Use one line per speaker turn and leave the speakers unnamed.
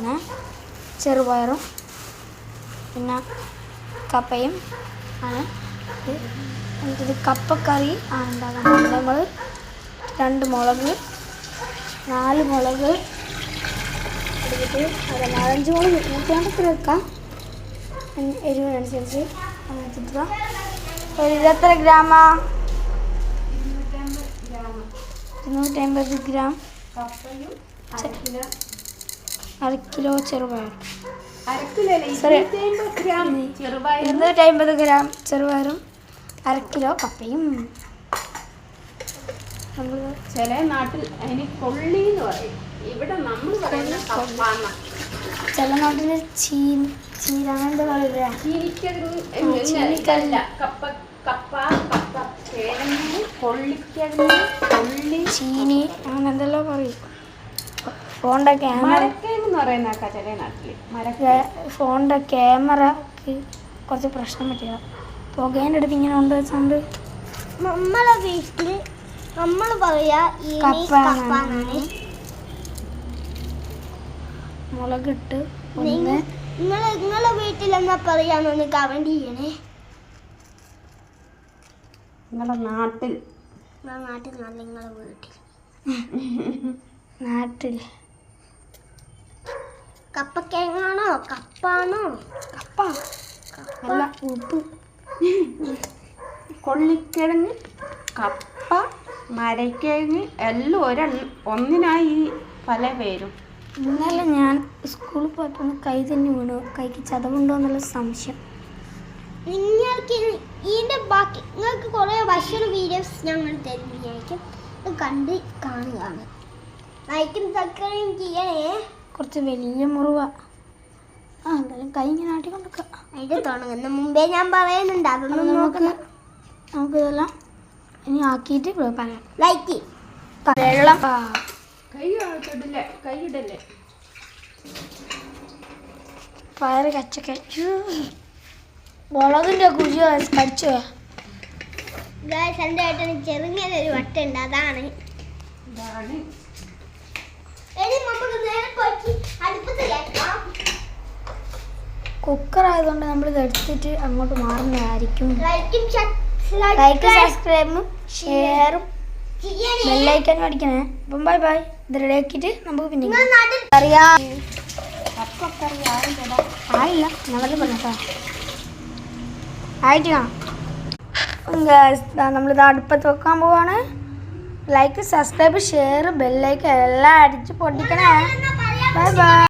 ഉണ്ടാക്കണേ. ചെറുപയറും പിന്നെ കപ്പയും ആണ്. ഇത് കപ്പക്കറി ആണ് ഉണ്ടാക്കുന്നത്. നമ്മൾ 2 മുളക് 4 മുളക് എടുത്തിട്ട് 4-5 മുളക് കൂട്ടാണ്ടൊക്കെ വെക്കാം, എരിവിനനുസരിച്ച്. ഒരു 20 ഗ്രാമാ? 250 ഗ്രാം കപ്പയും 1/2 കിലോ ചെറുപയർ. 250 ഗ്രാം ചെറുപയറും 1/2 കിലോ കപ്പയും.
ചില നാട്ടിൽ അതിന് കൊള്ളി എന്ന് പറയും. ഇവിടെ നമ്മൾ
ചില നാട്ടിൽ ചീര അങ്ങനത്തെ പറയില്ല.
ചീനിക്കല്ല, കപ്പ കപ്പ കപ്പ കിഴങ്ങ്, കൊള്ളിക്കിഴങ്ങ്, കൊള്ളി,
ചീനി അങ്ങനെ എന്തെല്ലാം പറയും. ഫോണിൻ്റെ ക്യാമറ
എന്ന് പറയുന്ന ചില നാട്ടിൽ
ഫോണിൻ്റെ ക്യാമറക്ക് കുറച്ച് പ്രശ്നം പറ്റിയ പുകേൻ്റെ അടുത്ത് ഇങ്ങനെ കൊണ്ട് വെച്ചുകൊണ്ട്
നമ്മളെ വീട്ടിൽ നമ്മൾ പറയാ
മുളകിട്ട്.
നിങ്ങളെ വീട്ടിൽ എന്നാ പറയാന്നൊന്ന് കമന്റ് ചെയ്യണേ.
നിങ്ങളുടെ നാട്ടിൽ
നിങ്ങളെ വീട്ടിൽ
നാട്ടിൽ
കപ്പക്കിഴങ്ങാണോ കപ്പാണോ?
കപ്പ അല്ല, ഉപ്പ്.
കൊള്ളിക്കിഴങ്ങ്, കപ്പ, മരക്കിഴങ്ങ് എല്ലാം ഒന്നിനായി പല പേരും.
ഇന്നലെ ഞാൻ സ്കൂളിൽ പോയപ്പോൾ കൈ തന്നെ വീണു. കൈക്ക് ചതവുണ്ടോ എന്നുള്ള സംശയം.
നിങ്ങൾക്ക് ഇതിൻ്റെ ബാക്കി നിങ്ങൾക്ക് കുറേ ഭക്ഷണ വീഡിയോസ് ഞങ്ങൾ തരുന്നതായിരിക്കും, അത് കണ്ട് കാണുകയാണ്. ലൈക്കും സബ്സ്ക്രൈബും ചെയ്യണേ.
കുറച്ച് വലിയ മുറിവ. എന്തായാലും കൈ ഇങ്ങനെ ആട്ടിക്കൊണ്ടിരിക്കാം.
അതിൻ്റെ തുടങ്ങുന്ന മുമ്പേ ഞാൻ പറയുന്നുണ്ട്, അതൊന്നും
നമുക്കിതെല്ലാം ഇനി ആക്കിയിട്ട് പറയാം.
ലൈക്ക്
വെള്ളം
കൈയിടല്ലേ.
പയറ് കച്ചക്ക മുളകിൻ്റെ കുഴി കടിച്ചോ?
എൻ്റെ ഏട്ടന് ചെറുങ്ങനെ ഒരു വട്ടുണ്ട്, അതാണ്.
കുക്കർ ആയതുകൊണ്ട് നമ്മൾ ഇത് എടുത്തിട്ട് അങ്ങോട്ട് മാറുന്നതായിരിക്കും.
ലൈക്കും
സബ്സ്ക്രൈബും ഷെയറും ബെല്ലൈക്കനും അടിക്കണേ. അപ്പം ബൈ ബൈ. ഇത് റെഡി ആക്കിയിട്ട് നമുക്ക് പിന്നെ ആയില്ല ഞങ്ങളുടെ പറഞ്ഞോ ആയിട്ട് കാണാം. നമ്മളിത് അടുപ്പത്ത് വെക്കാൻ പോവാണ്. ലൈക്ക് സബ്സ്ക്രൈബ് ഷെയർ ബെല്ലൈക്കൻ എല്ലാം അടിച്ച് പൊട്ടിക്കണേ. Bye bye.